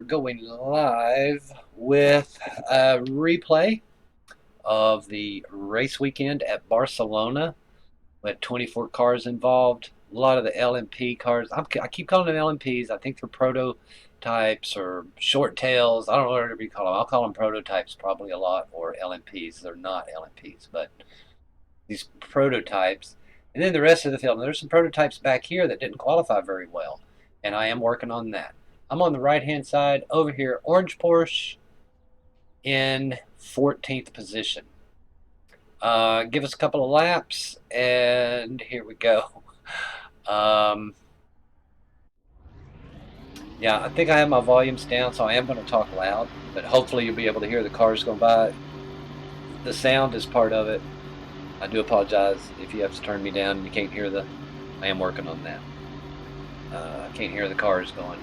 Going live with a replay of the race weekend at Barcelona. We had 24 cars involved. A lot of the LMP cars. I keep calling them LMPs. I think they're prototypes or short tails. I don't know whatever you call them. I'll call them prototypes probably a lot, or LMPs. They're not LMPs, but these prototypes. And then the rest of the field. And there's some prototypes back here that didn't qualify very well, and I am working on that. I'm on the right-hand side over here, orange Porsche in 14th position. Give us a couple of laps, and here we go. Yeah, I think I have my volumes down, so I am going to talk loud, but hopefully you'll be able to hear the cars going by. The sound is part of it. I do apologize if you have to turn me down and you can't hear the... I am working on that. I can't hear the cars going.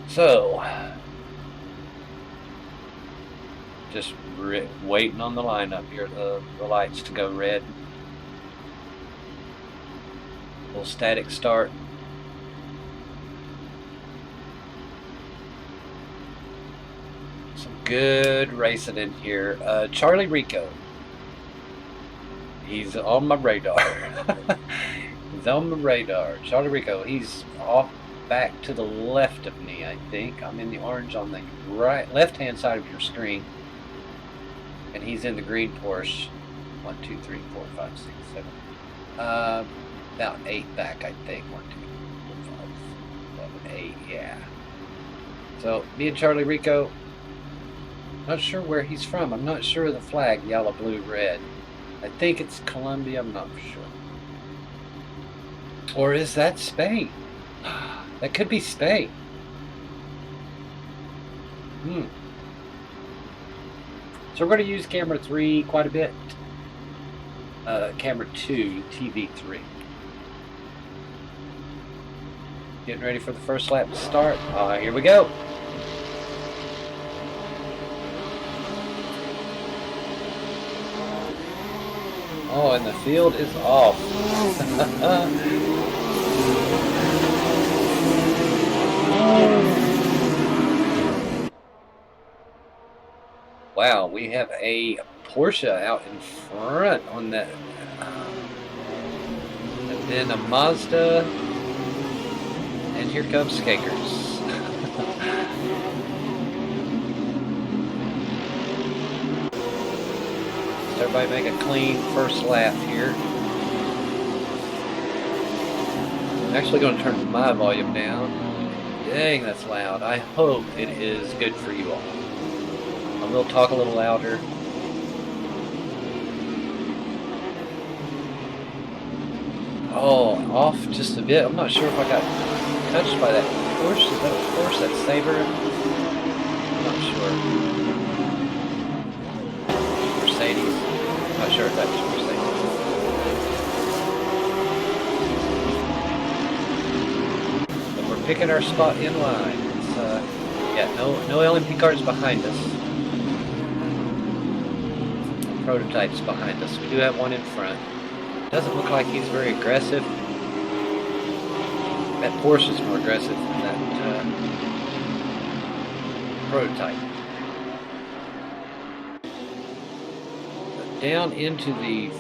So, just waiting on the lineup here, the lights to go red. A little static start. Some good racing in here. Charlie Rico. He's on my radar. He's on my radar. Charlie Rico, he's off back to the left of me, I think. I'm in the orange on the left-hand side of your screen. And he's in the green Porsche. 1, 2, 3, 4, 5, 6, 7. About 8 back, I think. 1, 2, 3, 4, 5, 7, 8, yeah. So, me and Charlie Rico, not sure where he's from. I'm not sure of the flag, yellow, blue, red. I think it's Colombia, I'm not sure. Or is that Spain? That could be Spain. So we're going to use camera 3 quite a bit. Camera 2, TV3. Getting ready for the first lap to start. Here we go. Oh, and the field is off. Wow, we have a Porsche out in front on that. And then a Mazda. And here comes Skakers. Everybody make a clean first lap here. I'm actually going to turn my volume down. Dang, that's loud. I hope it is good for you all. I will talk a little louder. Oh, off just a bit. I'm not sure if I got touched by that Porsche. Is that a Porsche? That Saber? I'm not sure. Mercedes. I'm not sure if that's Mercedes. But we're picking our spot in line. It's, yeah, no LMP cars behind us. Prototypes behind us. We do have one in front. Doesn't look like he's very aggressive. That Porsche is more aggressive than that prototype. Down into the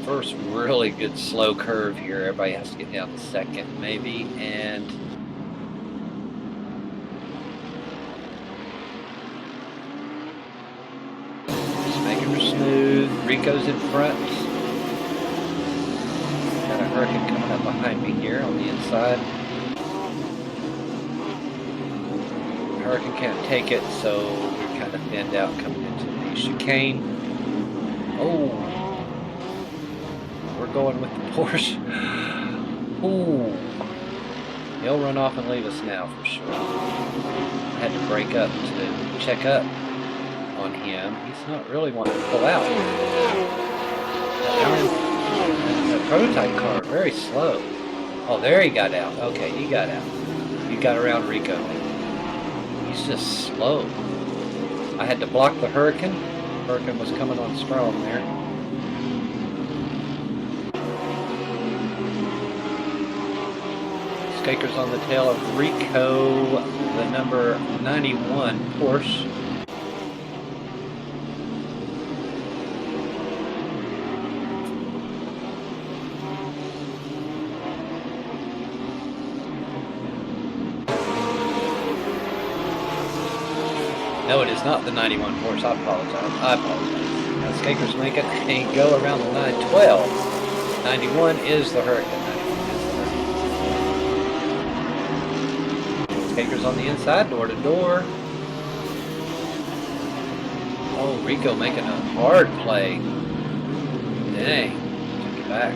first really good slow curve here. Everybody has to get down to second maybe, and just making her smooth. Rico's in front. Got a Hurricane coming up behind me here on the inside. Hurricane can't take it, so we're kind of thinned out coming into the chicane. Oh, we're going with the Porsche. Ooh, he'll run off and leave us now for sure. I had to break up to check up on him. He's not really wanting to pull out. The prototype car, very slow. Oh, there he got out. Okay, he got out. He got around Rico. He's just slow. I had to block the Hurricane. Hurricane was coming on strong there. Skaker's on the tail of Rico, the number 91 Porsche. No, it is not the 91 Porsche. I apologize. Now, Skaker's making a go around the 912. 91 is the Hurricane. Skaker's on the inside, door to door. Oh, Rico making a hard play. Dang, took it back.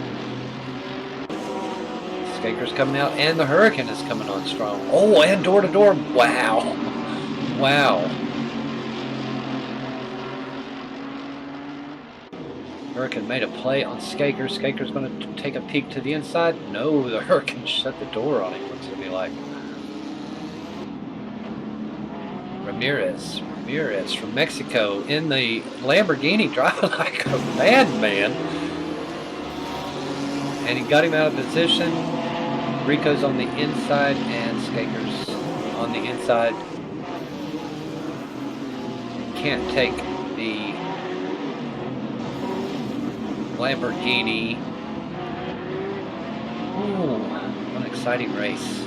Skaker's coming out, and the Hurricane is coming on strong. Oh, and door to door. Wow. Wow. Hurricane made a play on Skaker. Skaker's going to take a peek to the inside. No, the Hurricane shut the door on him. What's it going to be like? Ramirez from Mexico in the Lamborghini, driving like a madman. And he got him out of position. Rico's on the inside and Skaker's on the inside. Can't take the Lamborghini. Ooh, what an exciting race.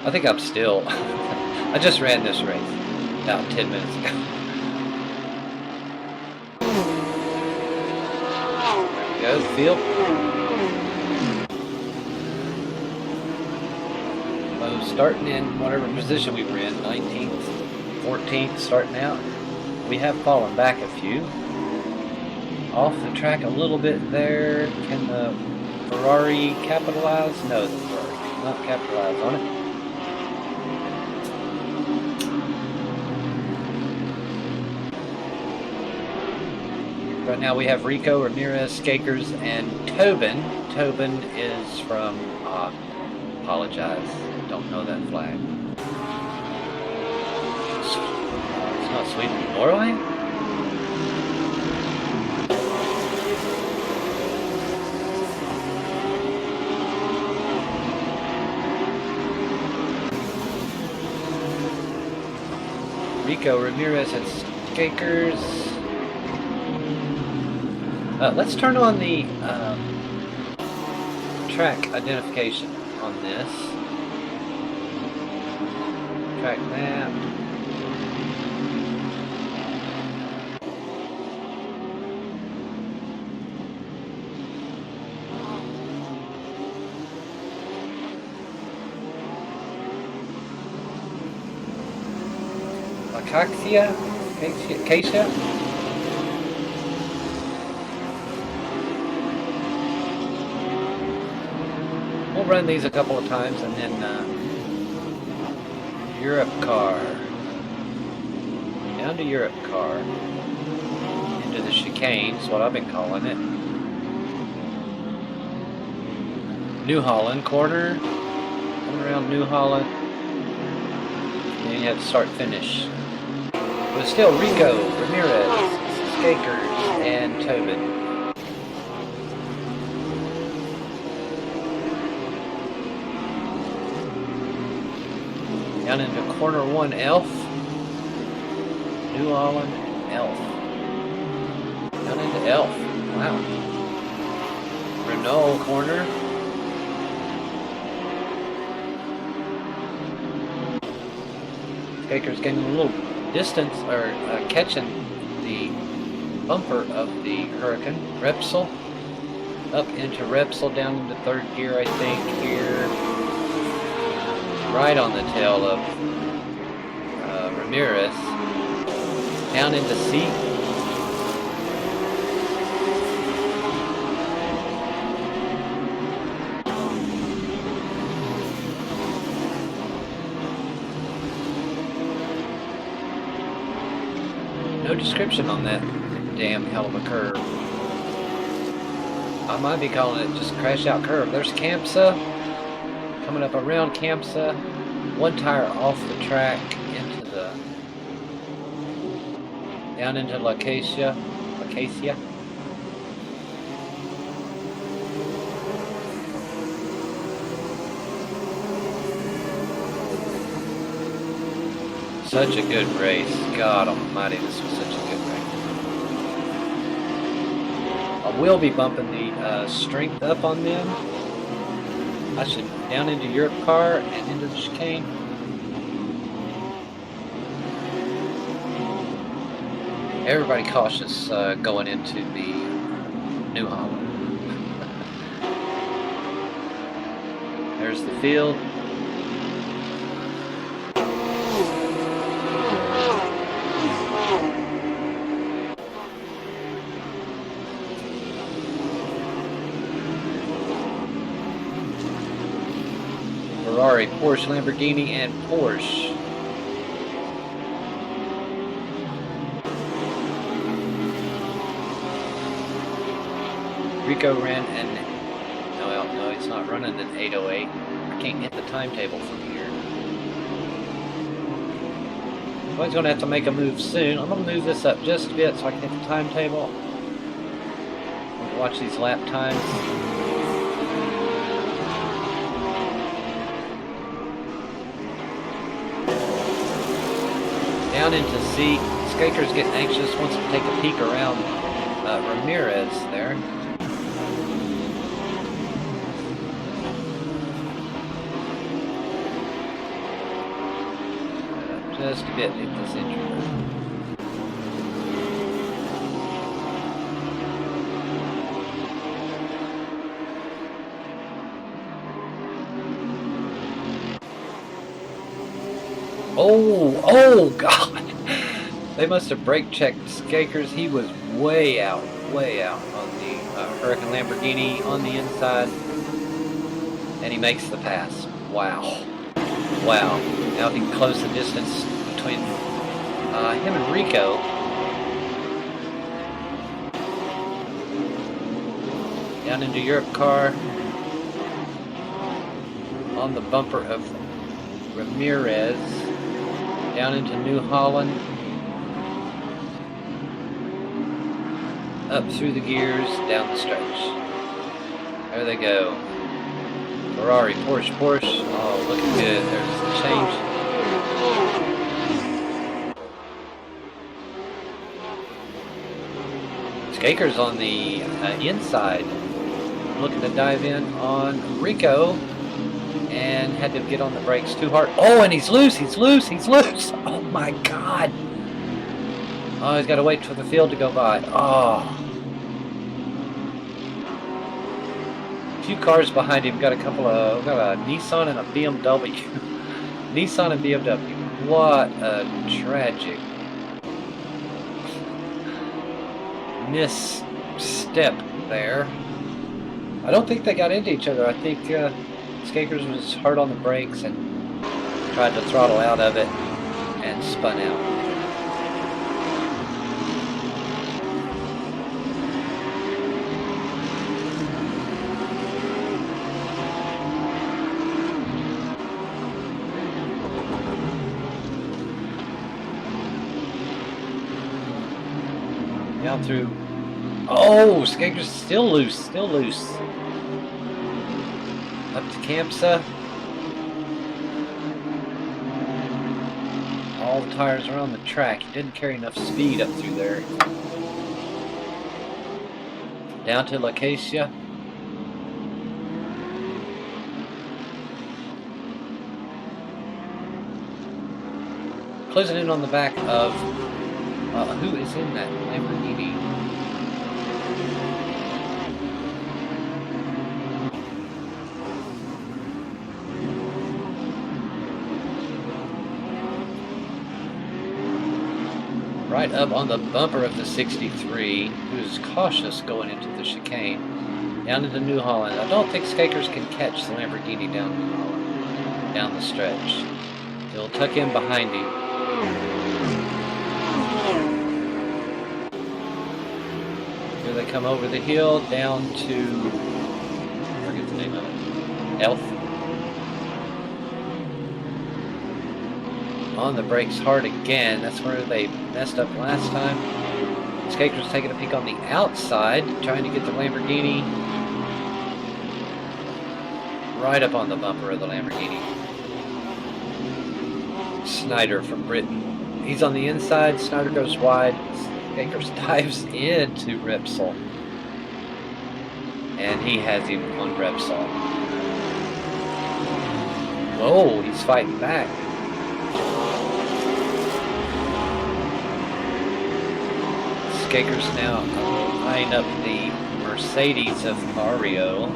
I think I'm still. I just ran this race about 10 minutes ago. There we go, field. So starting in whatever position we were in, 19th, 14th, starting out. We have fallen back a few. Off the track a little bit there. Can the Ferrari capitalize? No, the Ferrari cannot capitalize on it. Right now we have Rico, Ramirez, Skakers, and Tobin. Tobin is from, apologize, don't know that flag. It's not Sweden, Norway? Rico, Ramirez, and Skakers. Let's turn on the track identification on this. Track map. Acacia. We'll run these a couple of times and then Europe car. Down to Europe car. Into the chicanes, what I've been calling it. New Holland corner. Going around New Holland. And then you have to start finish. But still Rico, Ramirez, Skakers, and Tobin. Down into corner one, Elf. New Holland, Elf. Down into Elf. Wow. Renault corner. Skaker's getting a little distance, or catching the bumper of the Hurricane. Repsol. Up into Repsol, down into third gear, I think, here. Right on the tail of Ramirez. Down into C. No description on that damn hell of a curve. I might be calling it just crash out curve. There's Campsa. Coming up around Campsa. One tire off the track into the... down into Acacia. Such a good race. God almighty, this was such a good race. I will be bumping the strength up on them. I should down into Europe car and into the chicane. Everybody cautious going into the New Holland. There's the field. Ferrari, Porsche, Lamborghini, and Porsche. Rico ran an, no, he's not running an 808. I can't get the timetable from here. Well, he's going to have to make a move soon. I'm going to move this up just a bit so I can get the timetable. Watch these lap times. Down into Z. Skaker's getting anxious, wants to take a peek around Ramirez there. Just a bit in this injury. Oh God! They must have brake checked Skakers. He was way out on the Hurricane Lamborghini on the inside, and he makes the pass. Wow. Now he can close the distance between him and Rico. Down into Europe car. On the bumper of Ramirez. Down into New Holland. Up through the gears, down the stretch. There they go. Ferrari, Porsche. Oh, looking good. There's the change. Skaker's on the inside. Looking to dive in on Rico. And had to get on the brakes too hard. Oh, and he's loose. Oh my God. Oh, he's got to wait for the field to go by. Oh. A few cars behind him. Got a Nissan and a BMW. Nissan and BMW. What a tragic misstep there. I don't think they got into each other. I think Skakers was hard on the brakes and tried to throttle out of it and spun out. Down through. Oh, Skaker's still loose. Up to Kamsa. All the tires are on the track. He didn't carry enough speed up through there. Down to Lacacia. Closing in on the back of who is in that Lamborghini? Right up on the bumper of the 63, who's cautious going into the chicane. Down into New Holland. I don't think Skakers can catch the Lamborghini down the stretch. He'll tuck in behind him. Here they come over the hill down to, I forget the name of it, Elf. On the brakes hard again. That's where they messed up last time. Skakers taking a peek on the outside, trying to get the Lamborghini right up on the bumper of the Lamborghini. Snyder from Britain. He's on the inside. Snyder goes wide. Skakers dives into Repsol. And he has him on Repsol. Whoa, he's fighting back. Skakers now line up the Mercedes of Mario.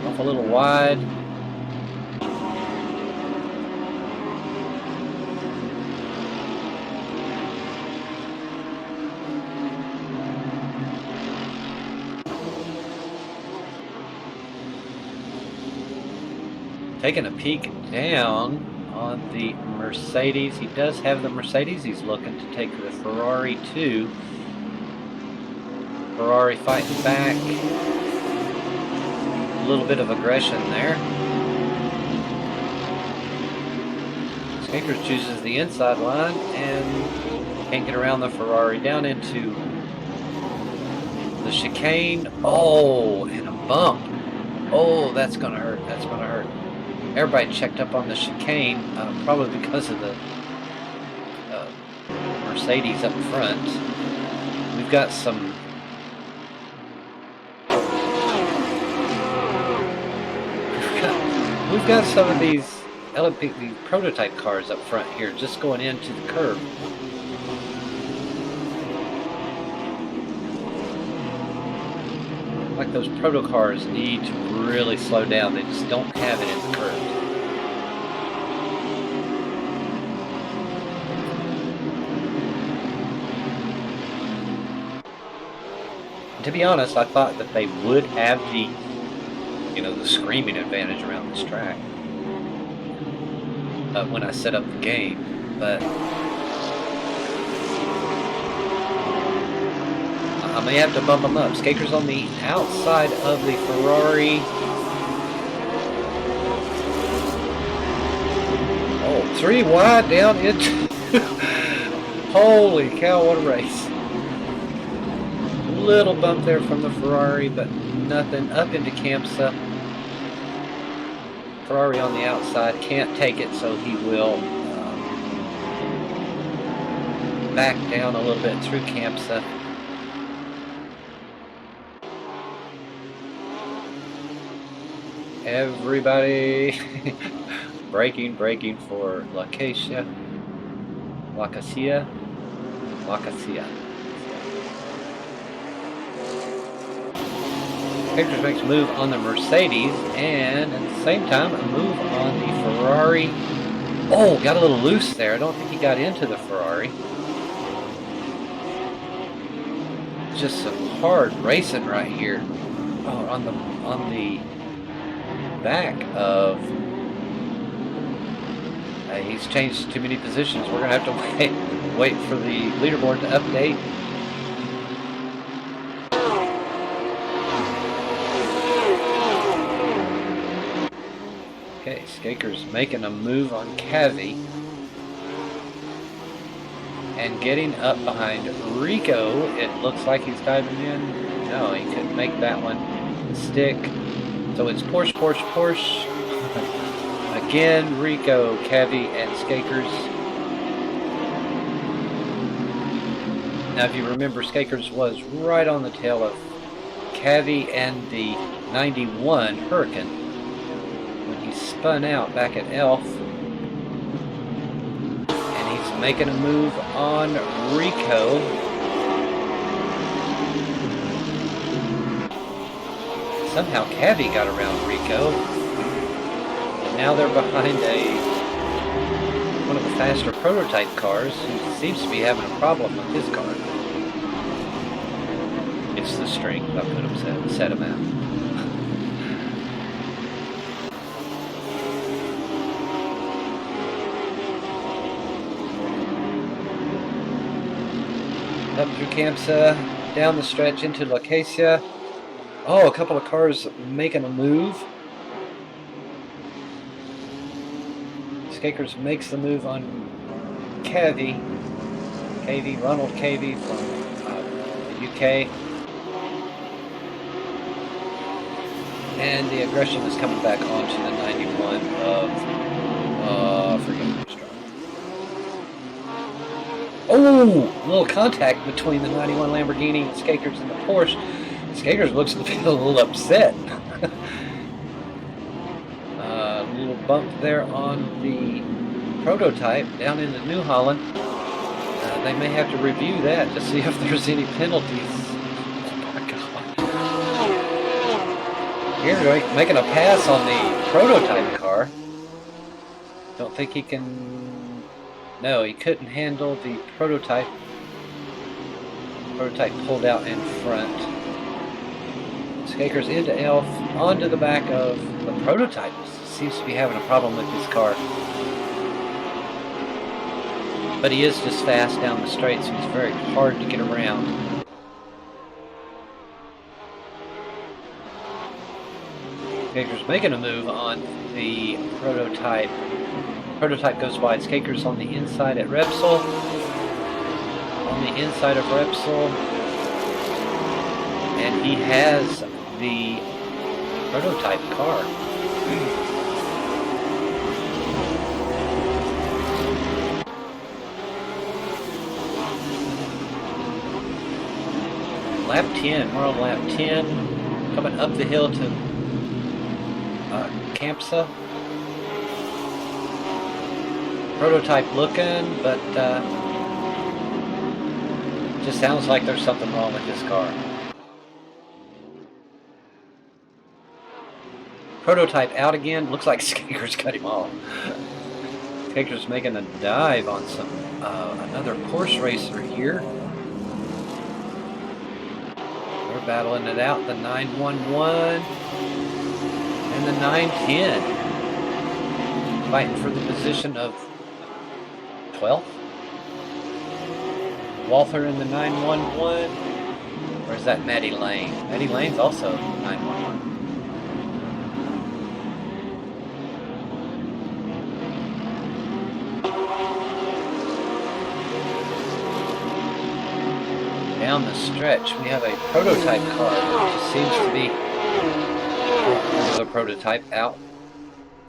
Off a little wide. Taking a peek down on the Mercedes. He does have the Mercedes. He's looking to take the Ferrari too. Ferrari fighting back. A little bit of aggression there. Skakers chooses the inside line and can't get around the Ferrari. Down into the chicane. Oh, and a bump. Oh, that's gonna hurt. That's gonna hurt. Everybody checked up on the chicane, probably because of the Mercedes up front. We've got some we've got some of these LMP prototype cars up front here, just going into the curb. Like those proto cars need to really slow down. They just don't have it in the curve. And to be honest, I thought that they would have the, the screaming advantage around this track when I set up the game, but I may have to bump them up. Skakers on the outside of the Ferrari. Oh, 3 wide down into... Holy cow, what a race. Little bump there from the Ferrari, but nothing. Up into Campsa. Ferrari on the outside. Can't take it, so he will back down a little bit through Campsa. Everybody braking for Lacacia. Skakers makes a move on the Mercedes, and at the same time a move on the Ferrari. Oh, got a little loose there. I don't think he got into the Ferrari. Just some hard racing right here. Oh, on the back of he's changed too many positions. We're gonna have to wait for the leaderboard to update. Okay, Skakers making a move on Cavi and getting up behind Rico. It looks like he's diving in. No, he couldn't make that one stick. So it's Porsche. Again, Rico, Cavi, and Skakers. Now, if you remember, Skakers was right on the tail of Cavi and the 91 Hurricane when he spun out back at Elf. And he's making a move on Rico. Somehow Cavi got around Rico. And now they're behind one of the faster prototype cars who seems to be having a problem with his car. It's the strength. I put him set him out. Up through Campsa, down the stretch into Lacacia. Oh, a couple of cars making a move. Skakers makes the move on Ronald Cavey from the UK. And the aggression is coming back onto the 91 of, I forget which driver. Oh, a little contact between the 91 Lamborghini and Skakers and the Porsche. Skakers looks to be a little upset. A little bump there on the prototype down into New Holland. They may have to review that to see if there's any penalties. Oh my God. Here, making a pass on the prototype car. Don't think he can... No, he couldn't handle the prototype. Prototype pulled out in front. Skakers into Elf, onto the back of the prototype. Seems to be having a problem with his car. But he is just fast down the straight, so he's very hard to get around. Skakers making a move on the prototype. Prototype goes wide. Skakers on the inside at Repsol. On the inside of Repsol. And he has the prototype car. Lap 10, we're on lap 10, coming up the hill to Campsa. Prototype looking, but just sounds like there's something wrong with this car. Prototype out again, looks like Skakers cut him off. Skakers making a dive on some another Porsche racer here. Battling it out, the 911 and the 910 fighting for the position of 12th. Walther in the 911, or is that Matty Lane? Matty Lane's also 911. Down the stretch, we have a prototype car that just seems to be another prototype out.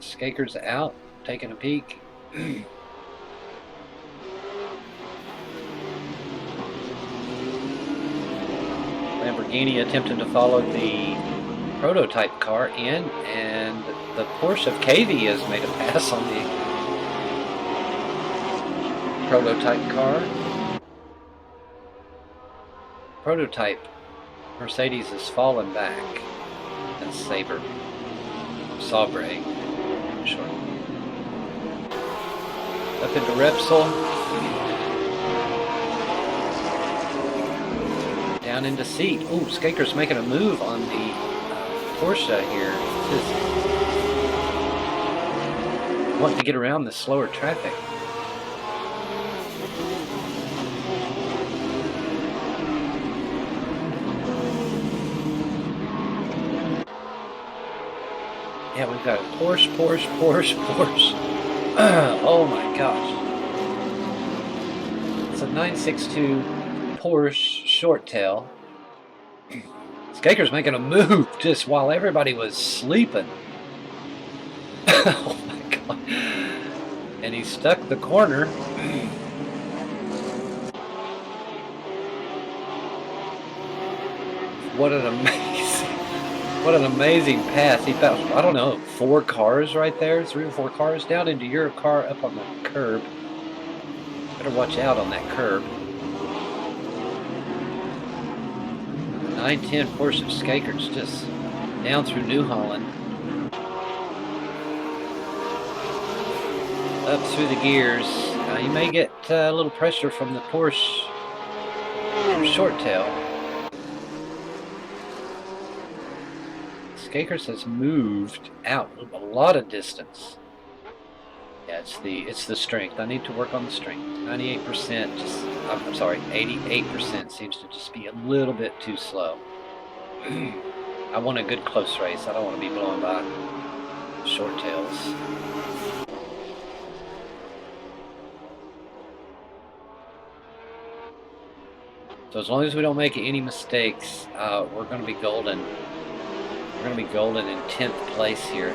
Skakers out, taking a peek. Lamborghini attempting to follow the prototype car in, and the Porsche of KV has made a pass on the prototype car. Prototype Mercedes has fallen back, and Sabre, Saubre, short. Up into Repsol, down into seat. Oh, Skaker's making a move on the Porsche here. Just wanting to get around the slower traffic. Yeah, we've got a Porsche. Oh my gosh. It's a 962 Porsche short tail. Skaker's making a move just while everybody was sleeping. Oh my god. And he stuck the corner. What an amazing pass. He found, I don't know, 4 cars right there, 3 or 4 cars down into your car up on the curb. Better watch out on that curb. 910 Porsche of Skakers just down through New Holland. Up through the gears. You may get a little pressure from the Porsche short tail. Skakers has moved out a lot of distance. Yeah, it's the strength. I need to work on the strength. 98%, I'm sorry, 88% seems to just be a little bit too slow. I want a good close race. I don't want to be blowing by short tails. So as long as we don't make any mistakes, we're going to be golden. We're going to be golden in 10th place here.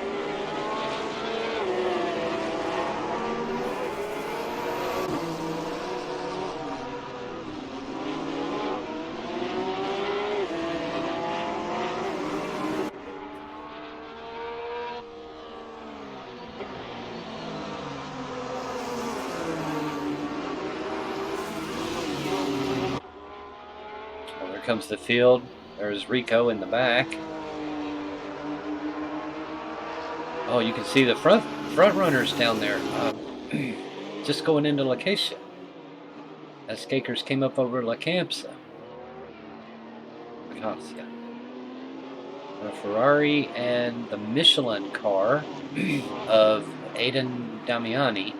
Well, there comes the field. There's Rico in the back. Oh, you can see the front runners down there, just going into location. As Skakers came up over La Campsa. The Ferrari and the Michelin car of Aidan Damiani.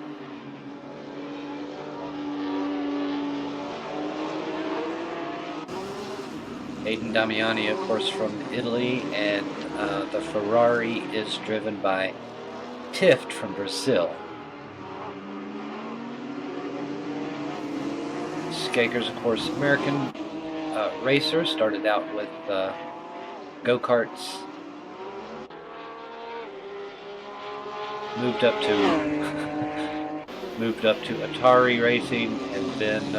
Aidan Damiani, of course, from Italy, and the Ferrari is driven by Tift from Brazil. Skakers, of course, American racer, started out with go-karts, moved up to Atari racing, and then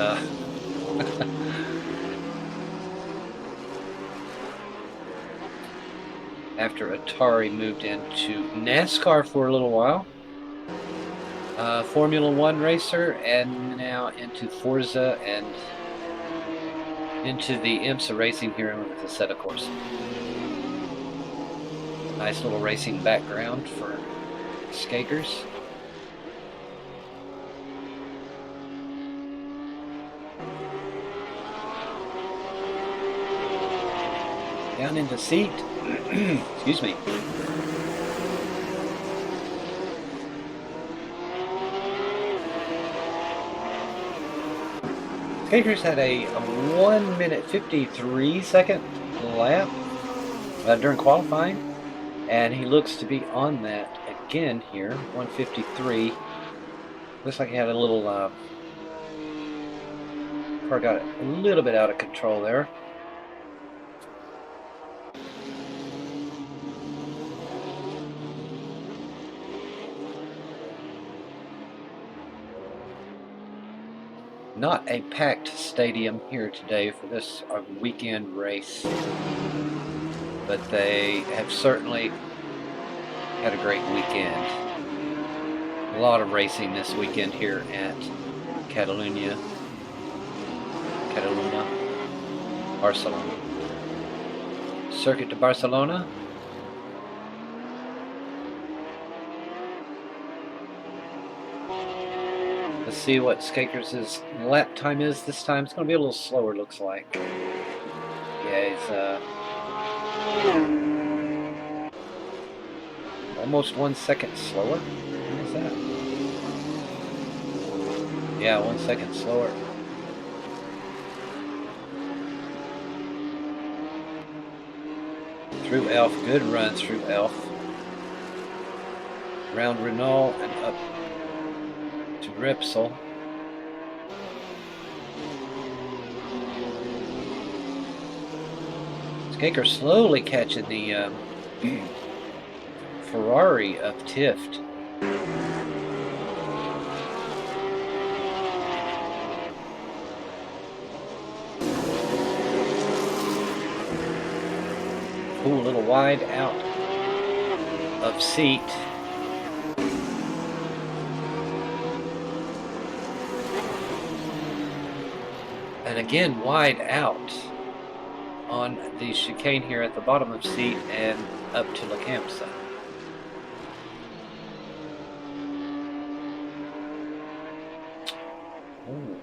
after Atari moved into NASCAR for a little while, Formula One racer, and now into Forza and into the IMSA racing here with Assetto Corsa. Nice little racing background for Skakers. Down into seat. Excuse me. Skakers had a 1 minute 53 second lap during qualifying, and he looks to be on that again here. 1:53. Looks like he had a little car got a little bit out of control there. Not a packed stadium here today for this weekend race, but they have certainly had a great weekend. A lot of racing this weekend here at Catalunya, Barcelona. Circuit de Barcelona. Let's see what Skakers' lap time is this time. It's going to be a little slower, looks like. Yeah, he's almost 1 second slower. What is that? Yeah, 1 second slower. Through Elf, good run through Elf. Around Renault and up to Repsol. Skaker slowly catching the Ferrari of Tift. Ooh, a little wide out of seat. And again, wide out on the chicane here at the bottom of seat and up to La Campsa. Ooh.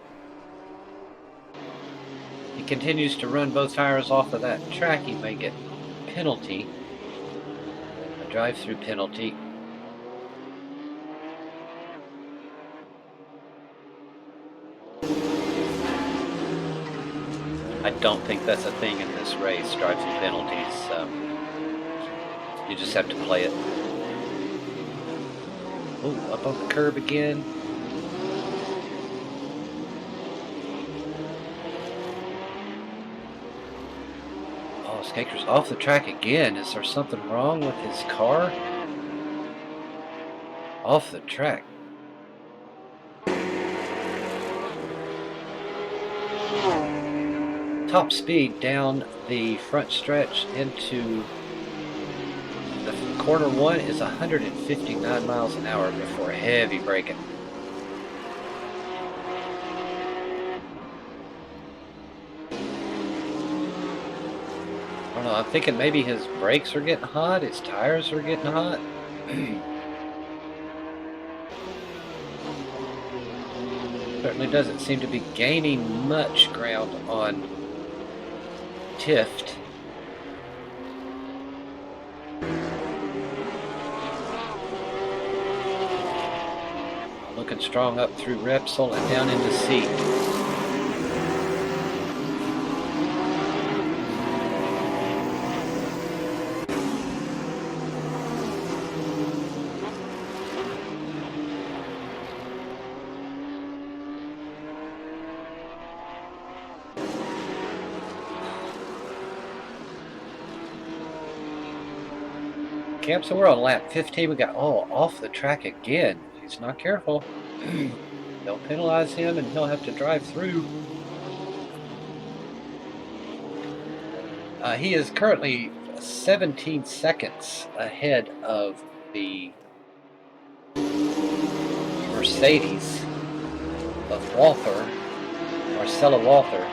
He continues to run both tires off of that track. He may get penalty, a drive-through penalty. I don't think that's a thing in this race, drive-through penalties. You just have to play it. Oh, up on the curb again. Skaker's off the track again. Is there something wrong with his car? Off the track. Top speed down the front stretch into the corner one is 159 miles an hour before heavy braking. I don't know, I'm thinking maybe his brakes are getting hot, his tires are getting hot. Certainly doesn't seem to be gaining much ground on Tift. Looking strong up through Repsol and down into C. So we're on lap 15. We got off the track again. If he's not careful, they'll penalize him and he'll have to drive through. He is currently 17 seconds ahead of the Mercedes of Marcelo Walther.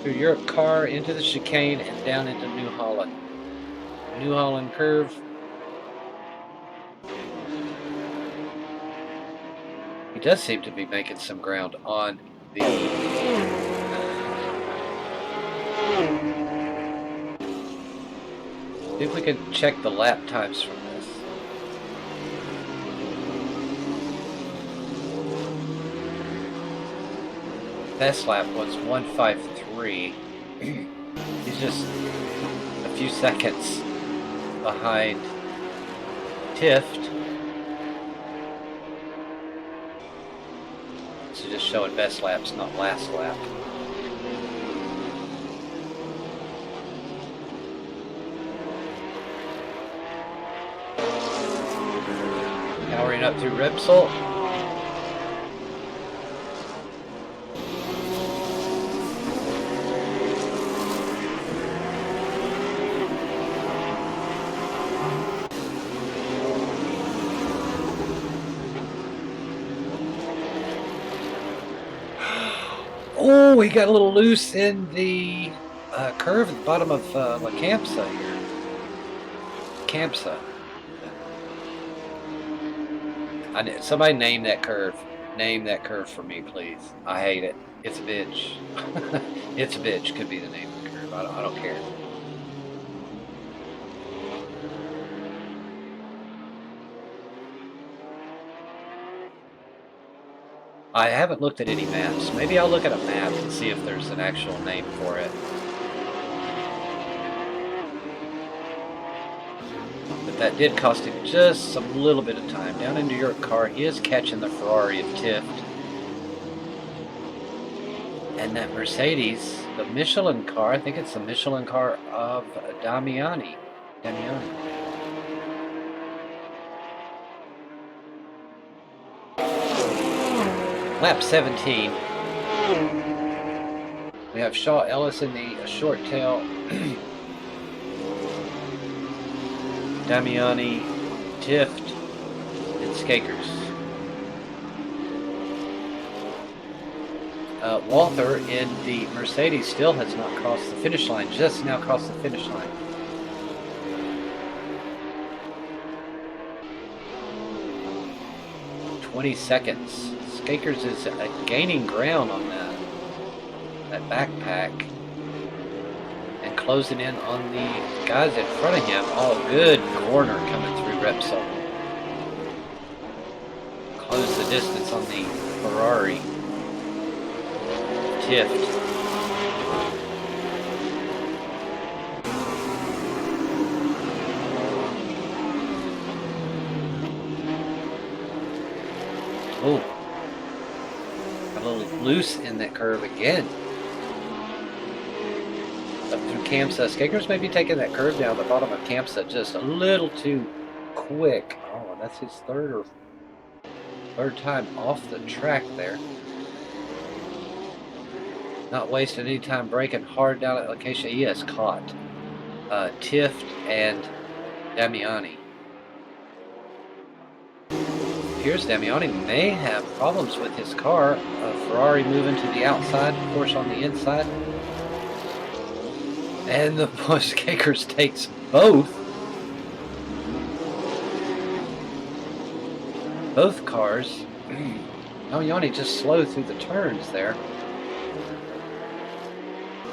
Through Europe car into the chicane and down into New Holland. New Holland curve. He does seem to be making some ground on the see if we can check the lap times from this. Best lap was 1:53. He's just a few seconds behind Tift. So just showing best laps, not last lap. Powering up through Repsol. Oh, he got a little loose in the curve at the bottom of La Campsa here. Campsa. Somebody name that curve. Name that curve for me, please. I hate it. It's a bitch. It's a bitch could be the name of the curve. I don't care. I haven't looked at any maps. Maybe I'll look at a map and see if there's an actual name for it. But that did cost him just a little bit of time. Down into your car, he is catching the Ferrari of Tift. And that Mercedes, the Michelin car, I think it's the Michelin car of Damiani. Lap 17. We have Shaw Ellis in the short tail. Damiani, Tift, and Skakers. Walther in the Mercedes still has not crossed the finish line, just now crossed the finish line. .20 seconds. Skakers is gaining ground on that backpack and closing in on the guys in front of him. Oh, good corner coming through Repsol. Close the distance on the Ferrari. Tift. A little loose in that curve again. Up through Kamsa. Skakers may be taking that curve down the bottom of Kamsa just a little too quick. Oh, that's his third time off the track there. Not wasting any time braking hard down at Lacacia. He has caught Tift and Damiani. Appears Damiani may have problems with his car. Ferrari moving to the outside, of course on the inside. And the Skakers takes both cars. Damiani just slow through the turns there.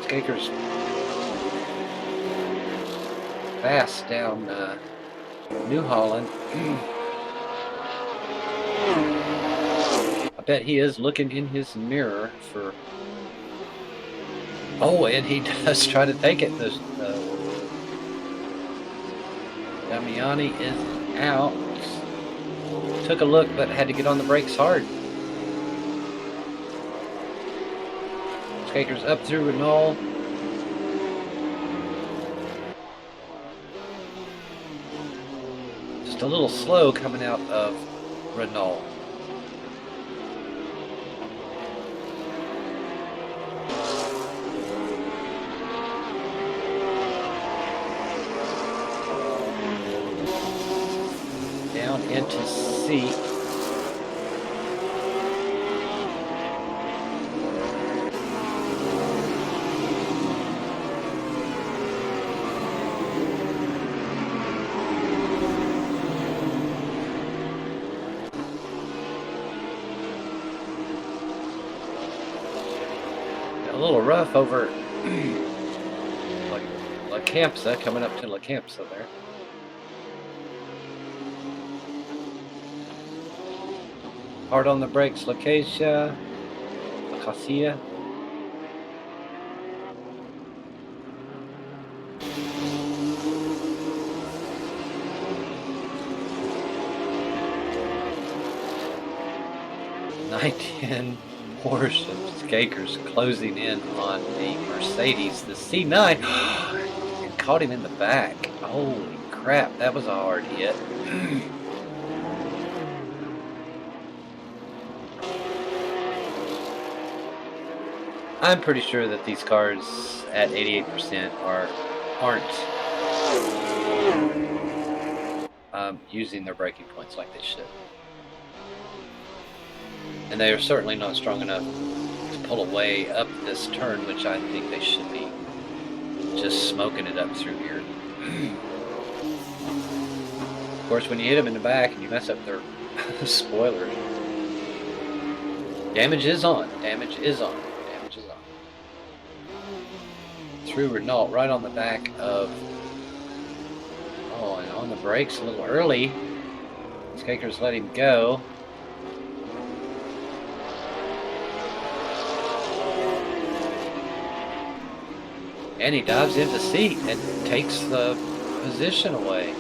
Skakers fast down New Holland. I bet he is looking in his mirror for... Oh, and he does try to take it. Damiani is out. Took a look, but had to get on the brakes hard. Skakers up through Renault. Just a little slow coming out of Renault. Down into C. A little rough over La Campsa, coming up to La Campsa there. Hard on the brakes, Lacacia. Lacacia. '910 Porsche Skakers closing in on the Mercedes, the C9, and caught him in the back. Holy crap, that was a hard hit. I'm pretty sure that these cars at 88% aren't using their braking points like they should. And they are certainly not strong enough to pull away up this turn, which I think they should be. Just smoking it up through here. Of course, when you hit them in the back and you mess up their spoilers, damage is on. Damage is on. Damage is on. Through Renault, right on the back of... Oh, and on the brakes a little early. Skakers let him go. And he dives into seat and takes the position away.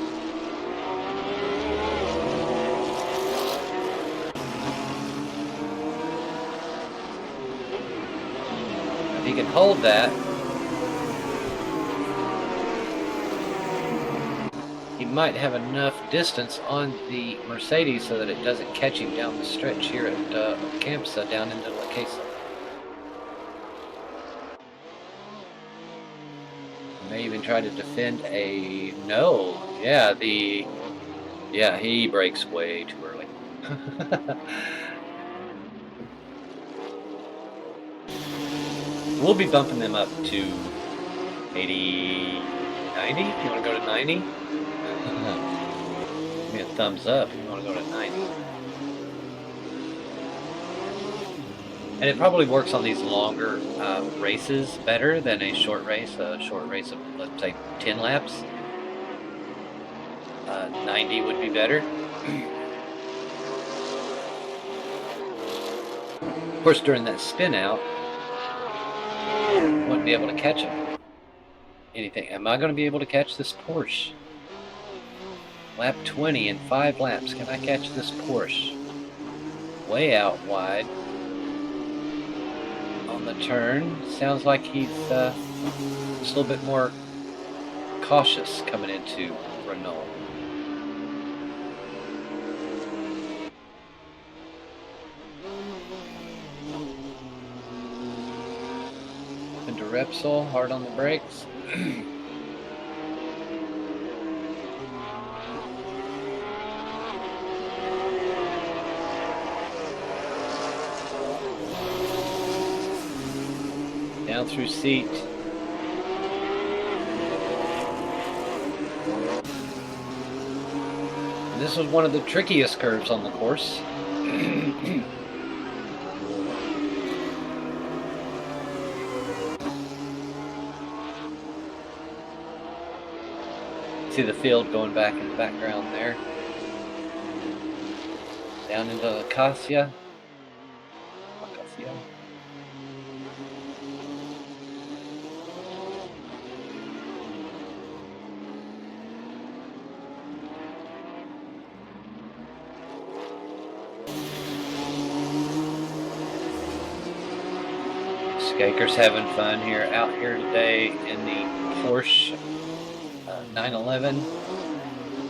If he can hold that, he might have enough distance on the Mercedes so that it doesn't catch him down the stretch here at Campsa down into La Casa. May even try to defend a... No. Yeah, he brakes way too early. We'll be bumping them up to 80, 90. If you want to go to 90? Give me a thumbs up if you want to go to 90. And it probably works on these longer races better than a short race of, let's say, 10 laps. 90 would be better. Of course, during that spin out, wouldn't be able to catch him. Anything. Am I going to be able to catch this Porsche? Lap 20 in 5 laps. Can I catch this Porsche? Way out wide. on the turn. Sounds like he's just a little bit more cautious coming into Renault. Into Repsol, hard on the brakes. Down through seat. And this was one of the trickiest curves on the course. See the field going back in the background there. Down into Acacia. Skaker's having fun here, out here today in the Porsche 911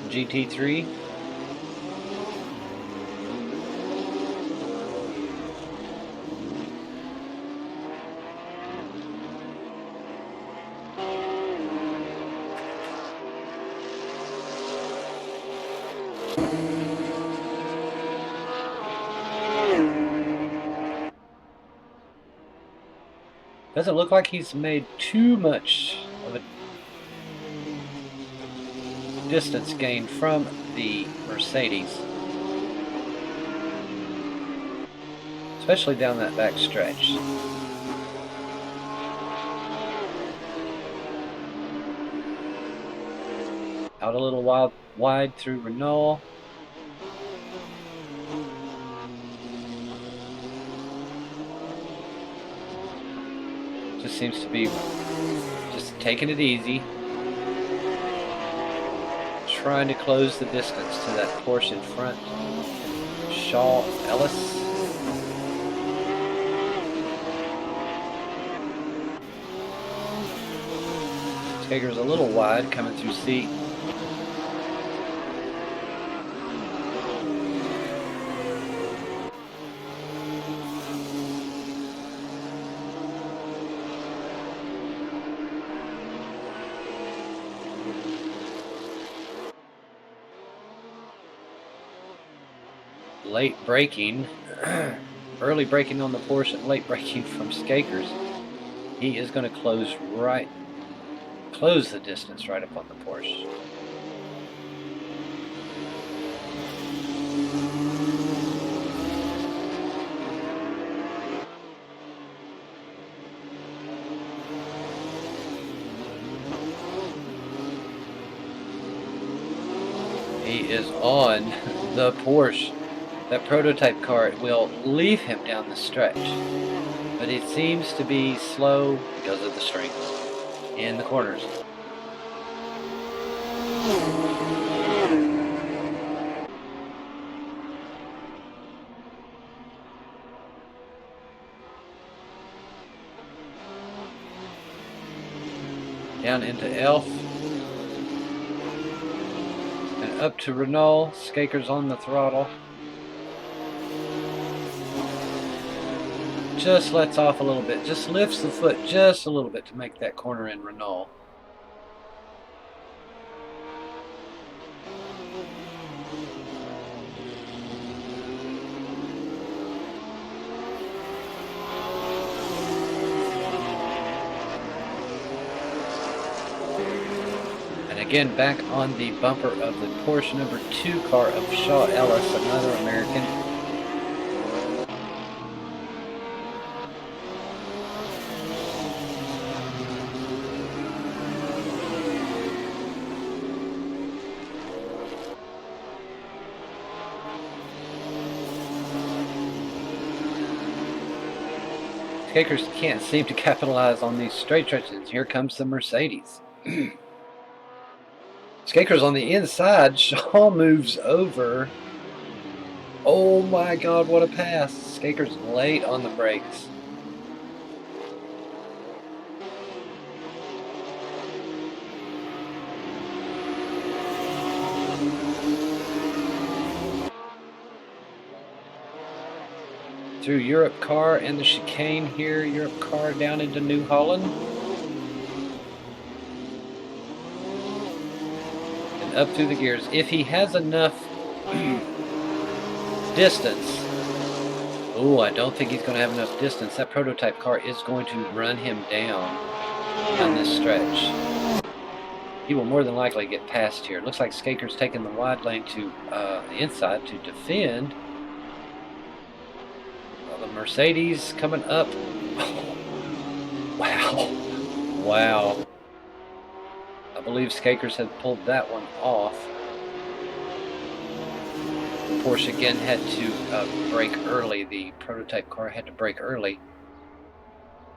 GT3. Doesn't look like he's made too much of a distance gain from the Mercedes, especially down that back stretch. Out a little wide through Renault. Just seems to be just taking it easy, trying to close the distance to that Porsche in front. Shaw Ellis. Skaker's a little wide coming through seat. Late braking, early braking on the Porsche and late braking from Skakers. He is going to close the distance right up on the Porsche. He is on the Porsche. That prototype car will leave him down the stretch, but it seems to be slow because of the strength in the corners. Down into Elf and up to Renault. Skaker's on the throttle. Just lets off a little bit, just lifts the foot just a little bit to make that corner in Renault. And again, back on the bumper of the Porsche number 2 car of Shaw Ellis, another American. Skakers can't seem to capitalize on these straight stretches. Here comes the Mercedes. Skaker's on the inside. Shaw moves over. Oh my God, what a pass. Skaker's late on the brakes. Through Europe car and the chicane here. Europe car down into New Holland. And up through the gears. If he has enough distance. Oh, I don't think he's going to have enough distance. That prototype car is going to run him down on this stretch. He will more than likely get past here. Looks like Skaker's taking the wide lane to the inside to defend. The Mercedes coming up. Oh, wow. Wow. I believe Skakers had pulled that one off. Porsche again had to brake early. The prototype car had to brake early.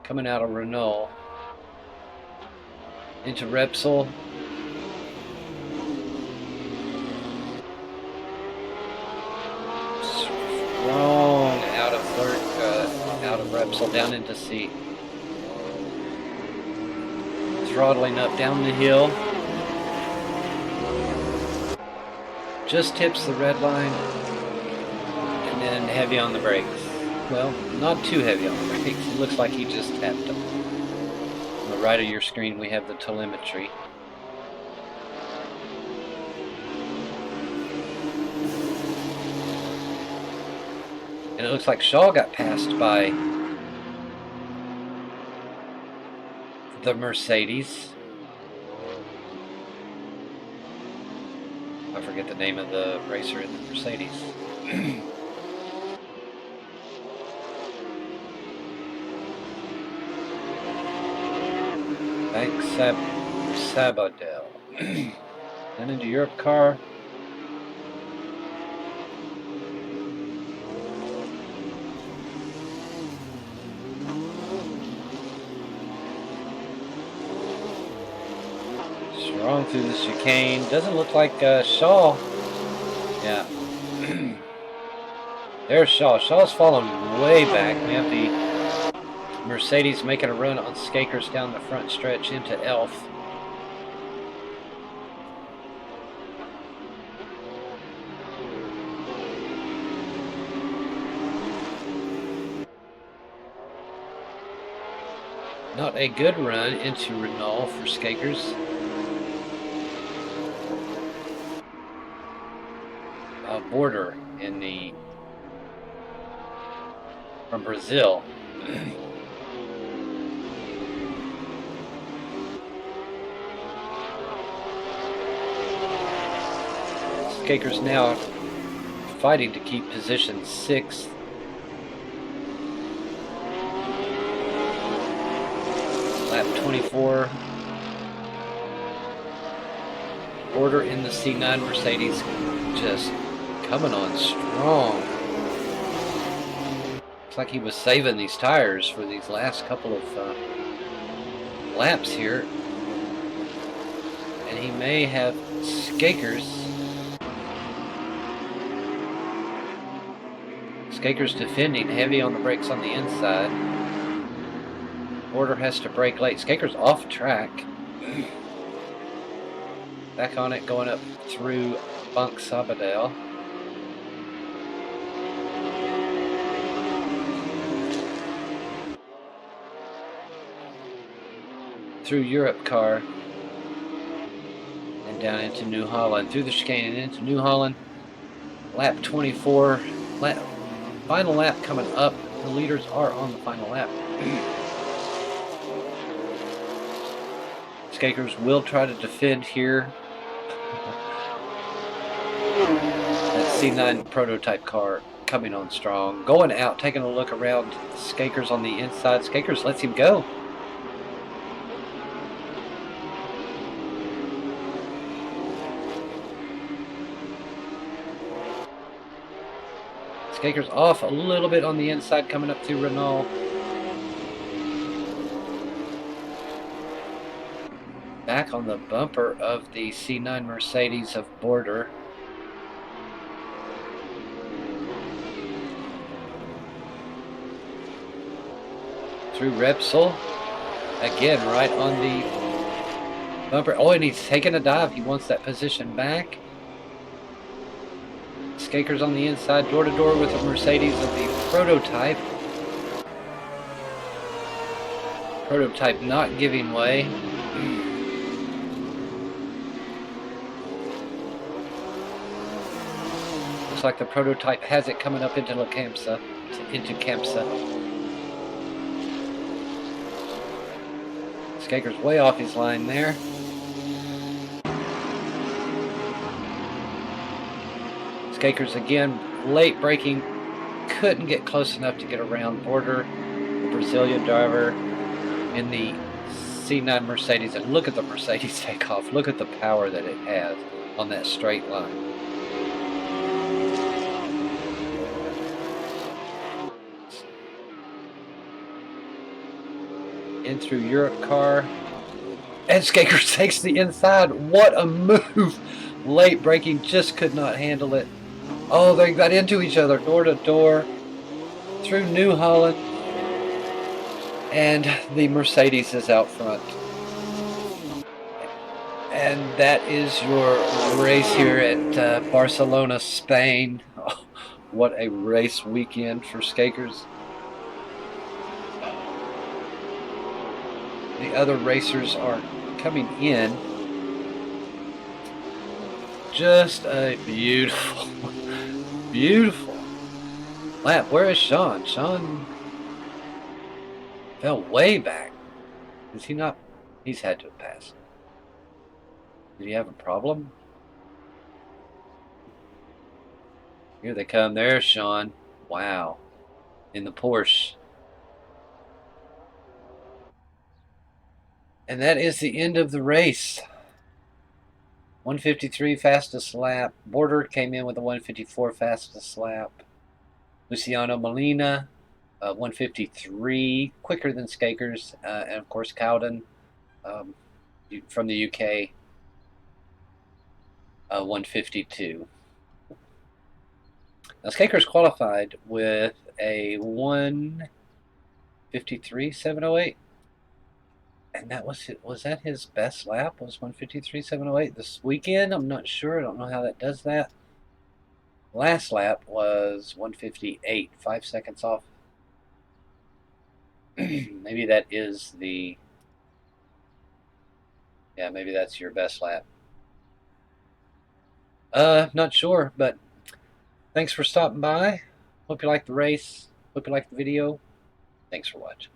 Coming out of Renault. Into Repsol. Strong out of third, out of Repsol down into C. Throttling up down the hill. Just tips the red line. And then heavy on the brakes. Well, not too heavy on the brakes. It looks like he just tapped them. On the right of your screen we have the telemetry. And it looks like Shaw got passed by the Mercedes. I forget the name of the racer in the Mercedes. Thanks, Sabadell. Then into Europe car. Strong through the chicane. Doesn't look like Shaw. Yeah. There's Shaw. Shaw's fallen way back. We have the Mercedes making a run on Skakers down the front stretch into Elf. Not a good run into Renault for Skakers. Border in the from Brazil. Skakers now fighting to keep position 6th. Lap 24. Order in the C9 Mercedes just coming on strong. Looks like he was saving these tires for these last couple of laps here. And he may have Skakers. Skakers defending heavy on the brakes on the inside. Order has to brake late. Skakers off track. Back on it, going up through Bunk Sabadell. Through Europe car. And down into New Holland. Through the chicane and into New Holland. Lap 24. Final lap coming up. The leaders are on the final lap. Skakers will try to defend here. That C9 prototype car coming on strong. Going out, taking a look around. Skakers on the inside. Skakers lets him go. Skakers off a little bit on the inside coming up through Renault. Back on the bumper of the C9 Mercedes of Border. Through Repsol. Again, right on the bumper. Oh, and he's taking a dive. He wants that position back. Skakers on the inside, door to door with the Mercedes of the prototype. Prototype not giving way. Looks like the prototype has it coming up into Campsa. Skaker's way off his line there. Skaker's again late braking, couldn't get close enough to get around Border, the Brazilian driver in the C9 Mercedes. And look at the Mercedes takeoff. Look at the power that it has on that straight line. In through Europe car. And Skaker takes the inside. What a move. Late braking, just could not handle it. Oh, they got into each other, door to door, through New Holland. And the Mercedes is out front. And that is your race here at Barcelona, Spain. Oh, what a race weekend for Skakers. The other racers are coming in. Just a beautiful, beautiful lap. Where is Sean? Sean fell way back. Is he not? He's had to have passed. Did he have a problem? Here they come. There's Sean. Wow. In the Porsche. And that is the end of the race. 153 fastest lap. Border came in with a 154 fastest lap. Luciano Molina, 153, quicker than Skakers. And of course, Cowden from the UK, 152. Now, Skakers qualified with a 153.708. And that was that his best lap? Was 153.708 this weekend? I'm not sure. I don't know how that does that. Last lap was 158, 5 seconds off. Maybe that is the. Yeah, maybe that's your best lap. Not sure, but thanks for stopping by. Hope you liked the race. Hope you liked the video. Thanks for watching.